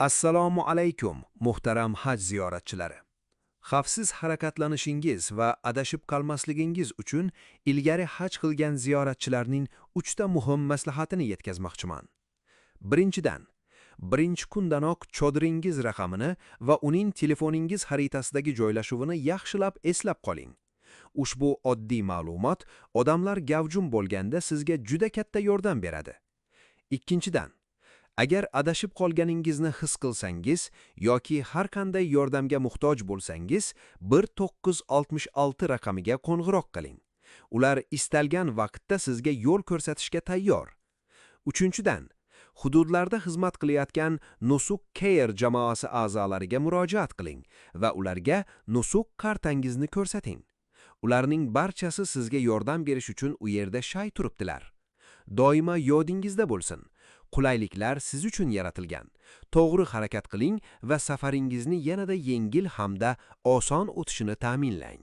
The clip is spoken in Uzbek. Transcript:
Assalomu alaykum, muhtaram haj ziyoratchilari. Xavfsiz harakatlanishingiz va adashib qolmasligingiz uchun ilgari haj qilgan ziyoratchilarning 3 ta muhim maslahatini yetkazmoqchiman. Birinchidan, birinchi kundanoq chodiringiz raqamini va uning telefoningiz xaritasidagi joylashuvini yaxshilab eslab qoling. Ushbu oddiy ma'lumot odamlar gavjum bo'lganda sizga juda katta yordam beradi. Ikkinchidan, agar adashib qolganingizni his qilsangiz yoki har qanday yordamga muhtoj bo'lsangiz, 1966 raqamiga qo'ng'iroq qiling. Ular istalgan vaqtda sizga yo'l ko'rsatishga tayyor. Uchinchidan, hududlarda xizmat qilayotgan Nusuk Care jamoasi a'zolariga murojaat qiling va ularga Nusuk kartangizni ko'rsating. Ularning barchasi sizga yordam berish uchun u yerda shay turibdilar. Doimo yodingizda bo'lsin. Qulayliklar siz uchun yaratilgan. To'g'ri harakat qiling va safaringizni yanada yengil hamda oson o'tishini ta'minlang.